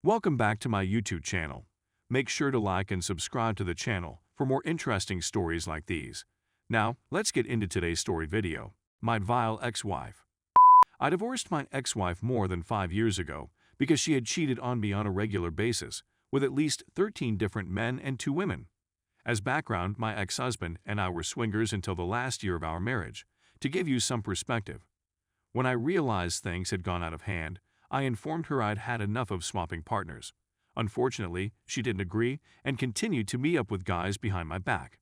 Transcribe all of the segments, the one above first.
Welcome back to my YouTube channel. Make sure to like and subscribe to the channel for more interesting stories like these. Now, let's get into today's story video. My vile ex-wife. I divorced my ex-wife more than 5 years ago because she had cheated on me on a regular basis with at least 13 different men and 2 women. As background, my ex-husband and I were swingers until the last year of our marriage. To give you some perspective, when I realized things had gone out of hand, I informed her I'd had enough of swapping partners. Unfortunately, she didn't agree and continued to meet up with guys behind my back.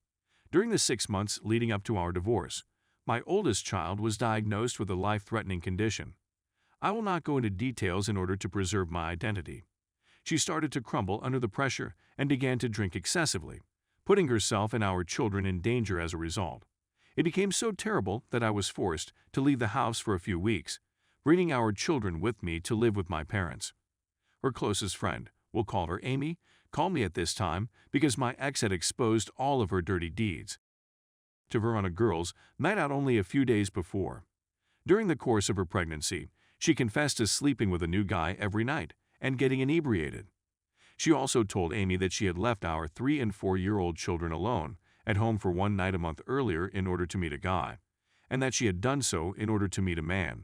During the 6 months leading up to our divorce, my oldest child was diagnosed with a life-threatening condition. I will not go into details in order to preserve my identity. She started to crumble under the pressure and began to drink excessively, putting herself and our children in danger as a result. It became so terrible that I was forced to leave the house for a few weeks, bringing our children with me to live with my parents. Her closest friend, we'll call her Amy, called me at this time because my ex had exposed all of her dirty deeds to her on a girls' night out only a few days before. During the course of her pregnancy, she confessed to sleeping with a new guy every night and getting inebriated. She also told Amy that she had left our 3- and 4-year-old children alone at home for one night a month earlier in order to meet a guy, and that she had done so in order to meet a man.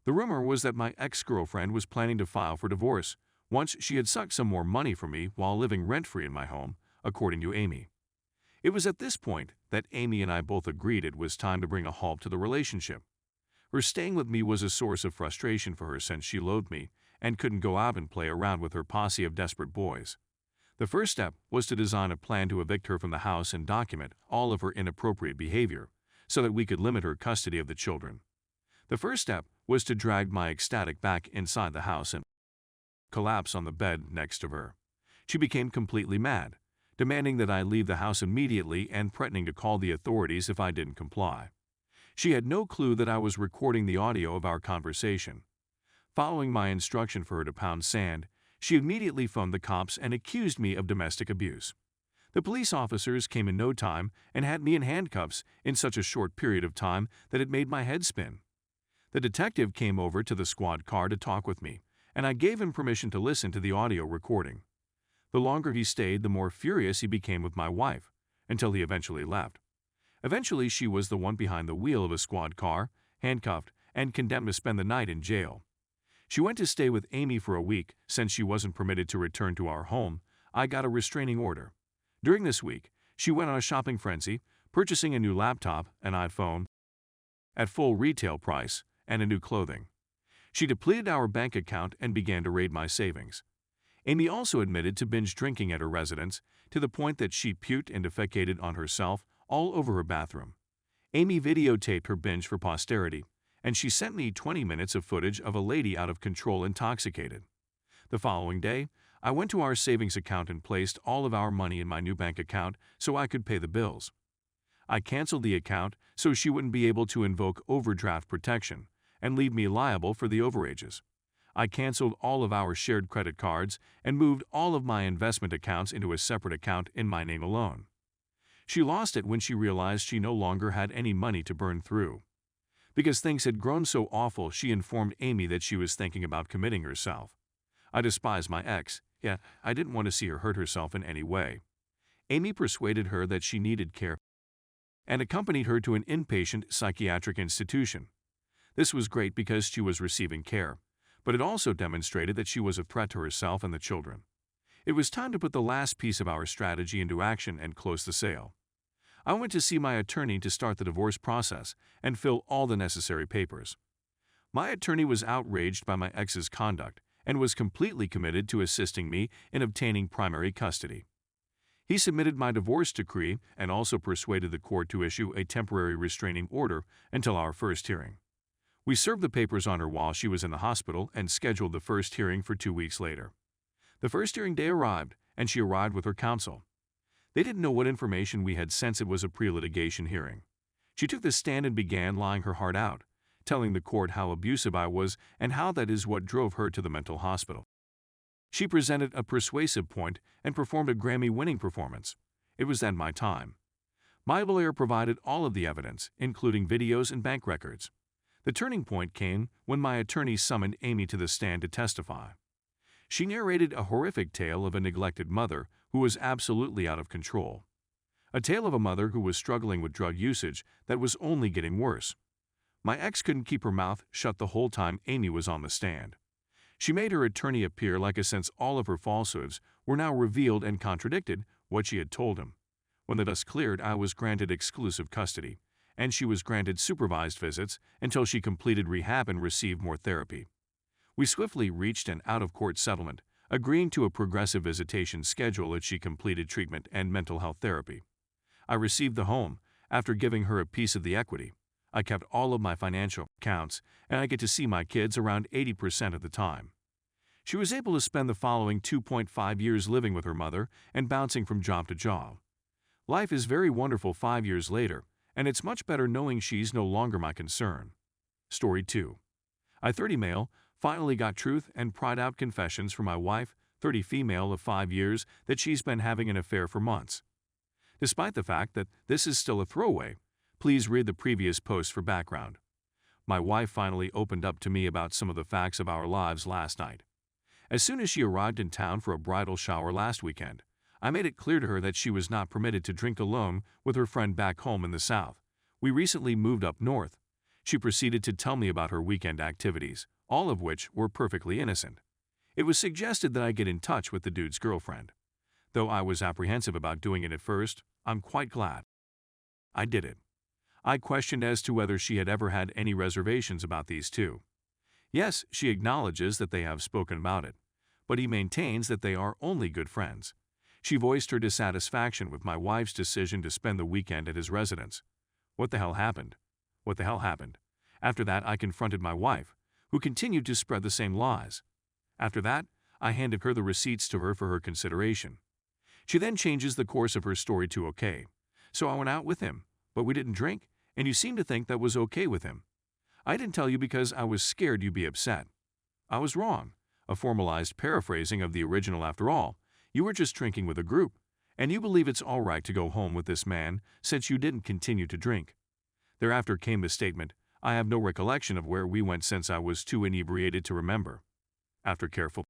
The rumor was that my ex-girlfriend was planning to file for divorce once she had sucked some more money from me while living rent-free in my home, according to Amy. It was at this point that Amy and I both agreed it was time to bring a halt to the relationship. Her staying with me was a source of frustration for her since she loathed me and couldn't go out and play around with her posse of desperate boys. The first step was to design a plan to evict her from the house and document all of her inappropriate behavior so that we could limit her custody of the children. The first step was to drag my ecstatic back inside the house and collapse on the bed next to her. She became completely mad, demanding that I leave the house immediately and threatening to call the authorities if I didn't comply. She had no clue that I was recording the audio of our conversation. Following my instruction for her to pound sand, she immediately phoned the cops and accused me of domestic abuse. The police officers came in no time and had me in handcuffs in such a short period of time that it made my head spin. The detective came over to the squad car to talk with me, and I gave him permission to listen to the audio recording. The longer he stayed, the more furious he became with my wife, until he eventually left. Eventually, she was the one behind the wheel of a squad car, handcuffed, and condemned to spend the night in jail. She went to stay with Amy for a week. Since she wasn't permitted to return to our home, I got a restraining order. During this week, she went on a shopping frenzy, purchasing a new laptop, an iPhone, at full retail price, and a new clothing. She depleted our bank account and began to raid my savings. Amy also admitted to binge drinking at her residence to the point that she puked and defecated on herself all over her bathroom. Amy videotaped her binge for posterity, and she sent me 20 minutes of footage of a lady out of control intoxicated. The following day, I went to our savings account and placed all of our money in my new bank account so I could pay the bills. I canceled the account so she wouldn't be able to invoke overdraft protection and leave me liable for the overages. I canceled all of our shared credit cards and moved all of my investment accounts into a separate account in my name alone. She lost it when she realized she no longer had any money to burn through. Because things had grown so awful, she informed Amy that she was thinking about committing herself. I despised my ex, yet I didn't want to see her hurt herself in any way. Amy persuaded her that she needed care and accompanied her to an inpatient psychiatric institution. This was great because she was receiving care, but it also demonstrated that she was a threat to herself and the children. It was time to put the last piece of our strategy into action and close the sale. I went to see my attorney to start the divorce process and fill all the necessary papers. My attorney was outraged by my ex's conduct and was completely committed to assisting me in obtaining primary custody. He submitted my divorce decree and also persuaded the court to issue a temporary restraining order until our first hearing. We served the papers on her while she was in the hospital and scheduled the first hearing for 2 weeks later. The first hearing day arrived, and she arrived with her counsel. They didn't know what information we had since it was a pre-litigation hearing. She took the stand and began lying her heart out, telling the court how abusive I was and how that is what drove her to the mental hospital. She presented a persuasive point and performed a Grammy-winning performance. It was then my time. My lawyer provided all of the evidence, including videos and bank records. The turning point came when my attorney summoned Amy to the stand to testify. She narrated a horrific tale of a neglected mother who was absolutely out of control. A tale of a mother who was struggling with drug usage that was only getting worse. My ex couldn't keep her mouth shut the whole time Amy was on the stand. She made her attorney appear like since all of her falsehoods were now revealed and contradicted what she had told him. When the dust cleared, I was granted exclusive custody, and she was granted supervised visits until she completed rehab and received more therapy. We swiftly reached an out-of-court settlement, agreeing to a progressive visitation schedule as she completed treatment and mental health therapy. I received the home after giving her a piece of the equity. I kept all of my financial accounts, and I get to see my kids around 80% of the time. She was able to spend the following 2.5 years living with her mother and bouncing from job to job. Life is very wonderful 5 years later, and it's much better knowing she's no longer my concern. Story 2. I, 30 male, finally got truth and pried out confessions from my wife, 30 female of 5 years, that she's been having an affair for months. Despite the fact that this is still a throwaway, please read the previous post for background. My wife finally opened up to me about some of the facts of our lives last night. As soon as she arrived in town for a bridal shower last weekend, I made it clear to her that she was not permitted to drink alone with her friend back home in the South. We recently moved up north. She proceeded to tell me about her weekend activities, all of which were perfectly innocent. It was suggested that I get in touch with the dude's girlfriend. Though I was apprehensive about doing it at first, I'm quite glad I did it. I questioned as to whether she had ever had any reservations about these two. Yes, she acknowledges that they have spoken about it, but he maintains that they are only good friends. She voiced her dissatisfaction with my wife's decision to spend the weekend at his residence. What the hell happened? What the hell happened? After that, I confronted my wife, who continued to spread the same lies. After that, I handed her the receipts to her for her consideration. She then changes the course of her story to okay. So I went out with him, but we didn't drink, and you seem to think that was okay with him. I didn't tell you because I was scared you'd be upset. I was wrong. A formalized paraphrasing of the original after all. You were just drinking with a group, and you believe it's all right to go home with this man since you didn't continue to drink. Thereafter came the statement, I have no recollection of where we went since I was too inebriated to remember. After careful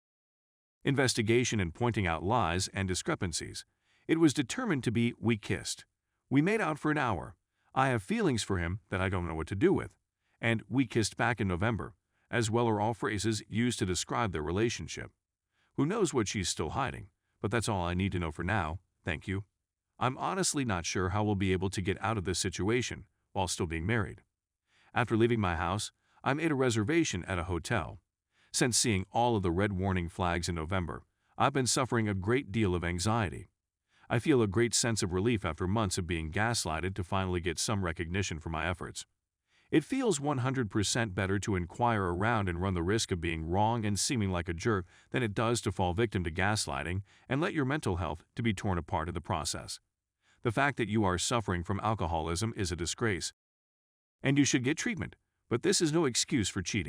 investigation and pointing out lies and discrepancies, it was determined to be we kissed. We made out for an hour. I have feelings for him that I don't know what to do with. And we kissed back in November, as well are all phrases used to describe their relationship. Who knows what she's still hiding, but that's all I need to know for now, thank you. I'm honestly not sure how we'll be able to get out of this situation while still being married. After leaving my house, I made a reservation at a hotel. Since seeing all of the red warning flags in November, I've been suffering a great deal of anxiety. I feel a great sense of relief after months of being gaslighted to finally get some recognition for my efforts. It feels 100% better to inquire around and run the risk of being wrong and seeming like a jerk than it does to fall victim to gaslighting and let your mental health to be torn apart in the process. The fact that you are suffering from alcoholism is a disgrace, and you should get treatment, but this is no excuse for cheating.